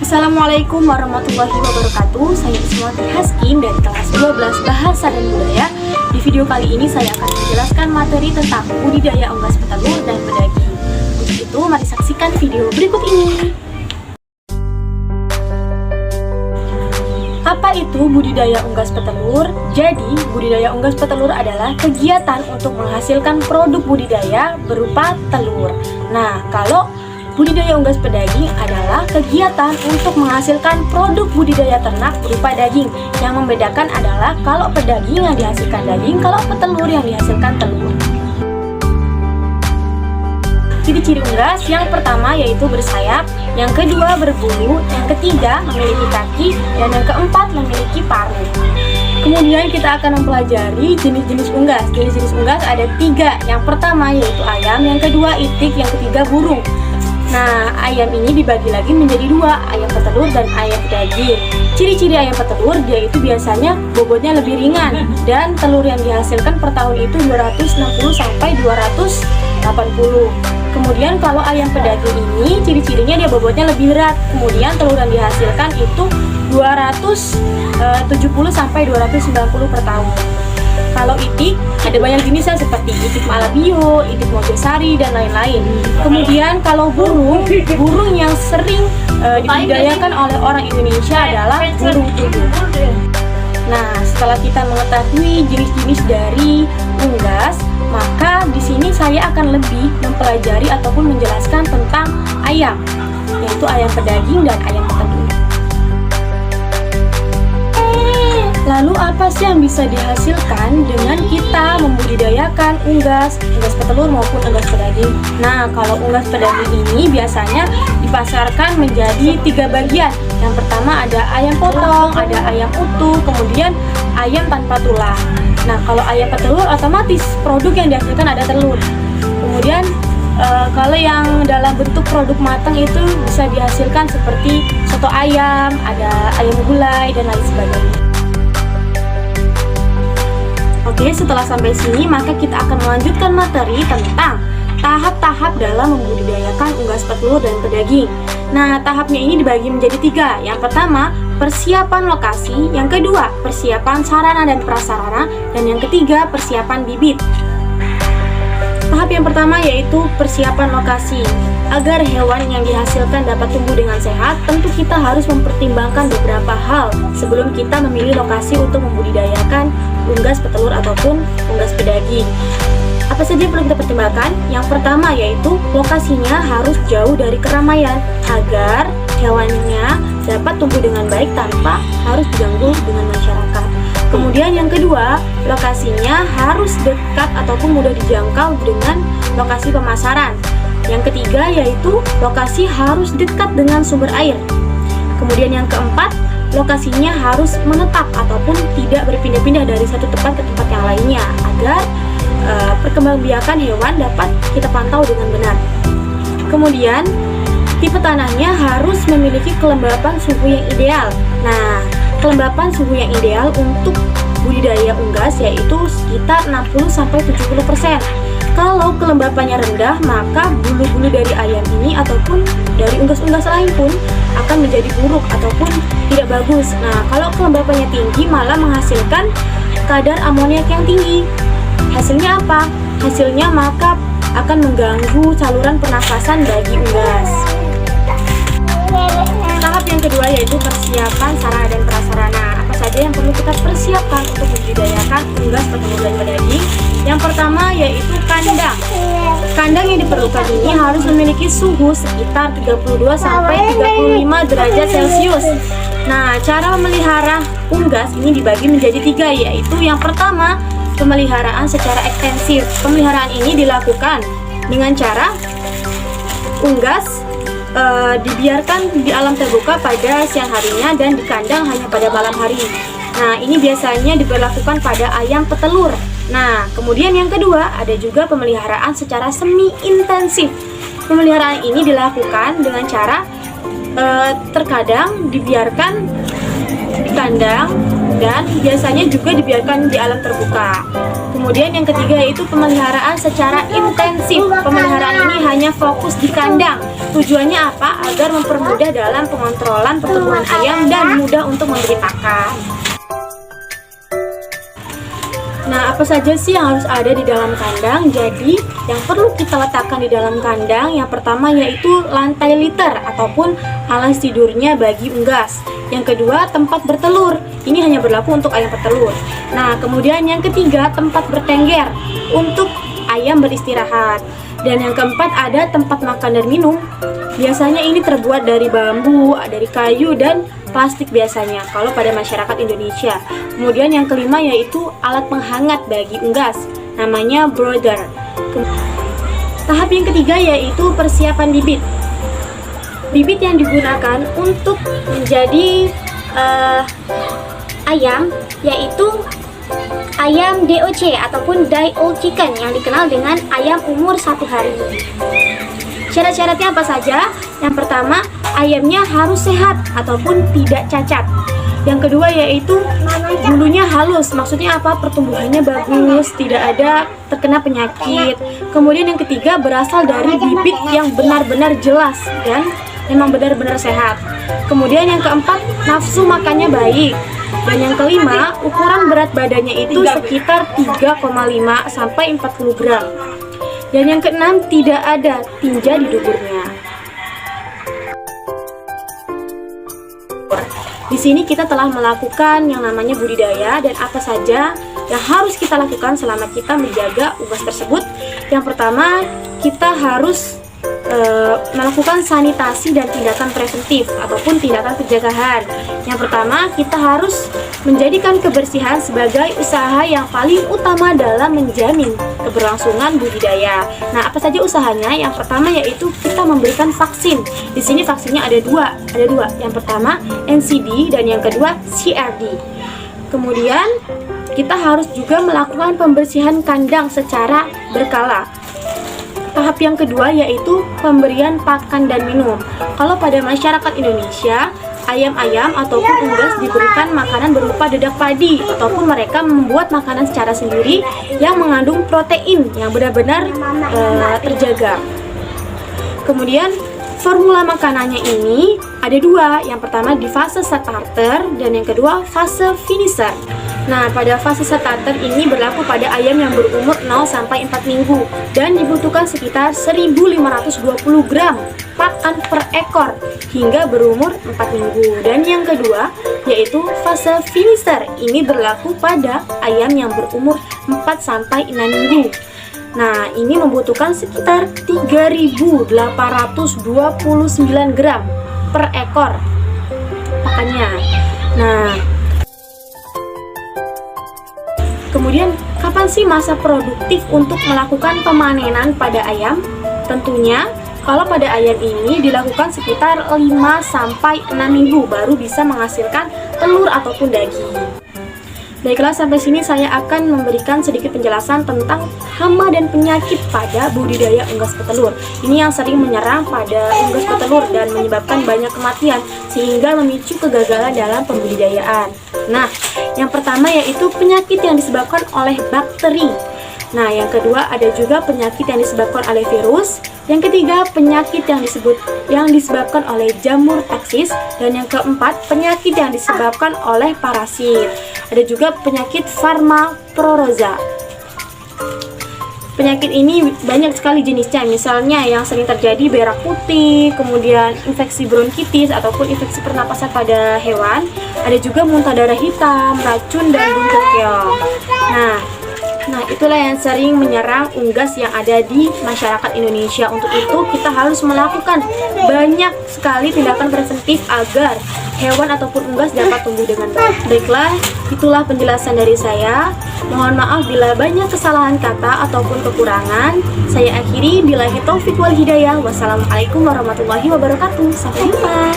Assalamualaikum warahmatullahi wabarakatuh. Saya Ismawati Haskin dari kelas 12 Bahasa dan Budaya. Di video kali ini saya akan menjelaskan materi tentang budidaya unggas petelur dan pedaging. Untuk itu, mari saksikan video berikut ini. Apa itu budidaya unggas petelur? Jadi, budidaya unggas petelur adalah kegiatan untuk menghasilkan produk budidaya berupa telur. Nah, kalau budidaya unggas pedaging adalah kegiatan untuk menghasilkan produk budidaya ternak berupa daging. Yang membedakan adalah kalau pedaging yang dihasilkan daging, kalau petelur yang dihasilkan telur. Ciri-ciri unggas yang pertama yaitu bersayap, yang kedua berbulu, yang ketiga memiliki kaki, dan yang keempat memiliki paruh. Kemudian kita akan mempelajari jenis-jenis unggas. Jenis-jenis unggas ada 3. Yang pertama yaitu ayam, yang kedua itik, yang ketiga burung. Nah, ayam ini dibagi lagi menjadi 2, ayam petelur dan ayam pedaging. Ciri-ciri ayam petelur, dia itu biasanya bobotnya lebih ringan dan telur yang dihasilkan per tahun itu 260 sampai 280. Kemudian kalau ayam pedaging ini ciri-cirinya dia bobotnya lebih berat. Kemudian telur yang dihasilkan itu 270 sampai 290 per tahun. Kalau itik, ada banyak jenisnya seperti itik malabio, itik mojosari, dan lain-lain. Kemudian kalau burung yang sering dibudidayakan oleh orang Indonesia adalah burung tudung. Nah, setelah kita mengetahui jenis-jenis dari unggas, maka di sini saya akan lebih mempelajari ataupun menjelaskan tentang ayam, yaitu ayam pedaging dan ayam petelur. Lalu apa sih yang bisa dihasilkan dengan kita membudidayakan unggas petelur maupun unggas pedaging? Nah, kalau unggas pedaging ini biasanya dipasarkan menjadi 3 bagian. Yang pertama ada ayam potong, ada ayam utuh, kemudian ayam tanpa tulang. Nah, kalau ayam petelur otomatis produk yang dihasilkan ada telur. Kemudian kalau yang dalam bentuk produk matang itu bisa dihasilkan seperti soto ayam, ada ayam gulai, dan lain sebagainya. Oke, setelah sampai sini maka kita akan melanjutkan materi tentang tahap-tahap dalam membudidayakan unggas petelur dan pedaging. Nah, tahapnya ini dibagi menjadi 3. Yang pertama, persiapan lokasi. Yang kedua, persiapan sarana dan prasarana. Dan yang ketiga, persiapan bibit. Tahap yang pertama yaitu persiapan lokasi. Agar hewan yang dihasilkan dapat tumbuh dengan sehat, tentu kita harus mempertimbangkan beberapa hal sebelum kita memilih lokasi untuk membudidayakan unggas petelur ataupun unggas pedaging. Apa saja yang perlu kita pertimbangkan? Yang pertama yaitu lokasinya harus jauh dari keramaian agar hewannya dapat tumbuh dengan baik tanpa harus diganggu dengan masyarakat. Kemudian yang kedua, lokasinya harus dekat ataupun mudah dijangkau dengan lokasi pemasaran. Yang ketiga yaitu lokasi harus dekat dengan sumber air. Kemudian yang keempat, lokasinya harus menetap ataupun tidak berpindah-pindah dari satu tempat ke tempat yang lainnya agar perkembangbiakan hewan dapat kita pantau dengan benar. Kemudian tipe tanahnya harus memiliki kelembapan suhu yang ideal. Nah, kelembapan suhu yang ideal untuk budidaya unggas yaitu sekitar 60-70%. Kalau kelembapannya rendah, maka bulu-bulu dari ayam ini ataupun dari unggas-unggas lain pun akan menjadi buruk ataupun tidak bagus. Nah, kalau kelembapannya tinggi malah menghasilkan kadar amoniak yang tinggi. Hasilnya apa? Hasilnya maka akan mengganggu saluran pernafasan bagi unggas. Tahap yang kedua yaitu persiapan sarana dan prasarana. Apa saja yang perlu kita persiapkan untuk membudidayakan unggas petelur dan pedaging? Yang pertama yaitu kandang. Kandang yang diperlukan ini harus memiliki suhu sekitar 32 sampai 35 derajat Celcius. Nah, cara memelihara unggas ini dibagi menjadi 3, yaitu yang pertama pemeliharaan secara ekstensif. Pemeliharaan ini dilakukan dengan cara unggas dibiarkan di alam terbuka pada siang harinya dan di kandang hanya pada malam hari. Nah, ini biasanya diberlakukan pada ayam petelur. Nah, kemudian yang kedua ada juga pemeliharaan secara semi intensif. Pemeliharaan ini dilakukan dengan cara terkadang dibiarkan di kandang dan biasanya juga dibiarkan di alam terbuka. Kemudian yang ketiga yaitu pemeliharaan secara intensif. Pemeliharaan ini hanya fokus di kandang. Tujuannya apa? Agar mempermudah dalam pengontrolan pertumbuhan ayam dan mudah untuk memberi pakan. Nah, apa saja sih yang harus ada di dalam kandang? Jadi, yang perlu kita letakkan di dalam kandang yang pertama yaitu lantai liter ataupun alas tidurnya bagi unggas. Yang kedua, tempat bertelur. Ini hanya berlaku untuk ayam petelur. Nah, kemudian yang ketiga, tempat bertengger untuk ayam beristirahat. Dan yang keempat, ada tempat makan dan minum. Biasanya ini terbuat dari bambu, dari kayu, dan plastik biasanya kalau pada masyarakat Indonesia. Kemudian yang kelima yaitu alat penghangat bagi unggas, namanya brooder. Tahap yang ketiga yaitu persiapan bibit. Bibit yang digunakan untuk menjadi ayam yaitu ayam DOC ataupun day old chicken yang dikenal dengan ayam umur 1 hari. Syarat-syaratnya apa saja? Yang pertama, ayamnya harus sehat ataupun tidak cacat. Yang kedua yaitu bulunya halus, maksudnya apa? Pertumbuhannya bagus, tidak ada terkena penyakit. Kemudian yang ketiga, berasal dari bibit yang benar-benar jelas dan memang benar-benar sehat. Kemudian yang keempat, nafsu makannya baik. Dan yang kelima, ukuran berat badannya itu sekitar 3,5 sampai 40 gram. Dan yang keenam, tidak ada tinja di duburnya. Di sini kita telah melakukan yang namanya budidaya dan apa saja yang harus kita lakukan selama kita menjaga unggas tersebut. Yang pertama, kita harus melakukan sanitasi dan tindakan preventif ataupun tindakan pencegahan. Yang pertama, kita harus menjadikan kebersihan sebagai usaha yang paling utama dalam menjamin keberlangsungan budidaya. Nah, apa saja usahanya? Yang pertama yaitu kita memberikan vaksin. Di sini vaksinnya ada dua. Yang pertama NCD dan yang kedua CRD. Kemudian kita harus juga melakukan pembersihan kandang secara berkala. Tahap yang kedua yaitu pemberian pakan dan minum. Kalau pada masyarakat Indonesia, ayam-ayam ataupun unggas diberikan makanan berupa dedak padi ataupun mereka membuat makanan secara sendiri yang mengandung protein yang benar-benar terjaga. Kemudian formula makanannya ini ada dua. Yang pertama di fase starter dan yang kedua fase finisher. Nah, pada fase starter ini berlaku pada ayam yang berumur 0 sampai 4 minggu dan dibutuhkan sekitar 1520 gram pakan per ekor hingga berumur 4 minggu. Dan yang kedua yaitu fase finisher. Ini berlaku pada ayam yang berumur 4 sampai 6 minggu. Nah, ini membutuhkan sekitar 3.829 gram per ekor pakannya. Nah, kemudian kapan sih masa produktif untuk melakukan pemanenan pada ayam? Tentunya kalau pada ayam ini dilakukan sekitar 5 sampai 6 minggu baru bisa menghasilkan telur ataupun daging. Baiklah, sampai sini saya akan memberikan sedikit penjelasan tentang hama dan penyakit pada budidaya unggas petelur. Ini yang sering menyerang pada unggas petelur dan menyebabkan banyak kematian sehingga memicu kegagalan dalam pembudidayaan. Nah, yang pertama yaitu penyakit yang disebabkan oleh bakteri. Nah, yang kedua ada juga penyakit yang disebabkan oleh virus. Yang ketiga, penyakit yang disebabkan oleh jamur taksis. Dan yang keempat, penyakit yang disebabkan oleh parasit. Ada juga penyakit Pharmaprorosa. Penyakit ini banyak sekali jenisnya, misalnya yang sering terjadi berak putih, kemudian infeksi bronkitis ataupun infeksi pernapasan pada hewan. Ada juga muntah darah hitam, racun, dan buntut keong. Nah, itulah yang sering menyerang unggas yang ada di masyarakat Indonesia. Untuk itu, kita harus melakukan banyak sekali tindakan preventif agar hewan ataupun unggas dapat tumbuh dengan baik. Baiklah, itulah penjelasan dari saya. Mohon maaf bila banyak kesalahan kata ataupun kekurangan. Saya akhiri, billahi taufiq wal hidayah. Wassalamualaikum warahmatullahi wabarakatuh. Sampai jumpa.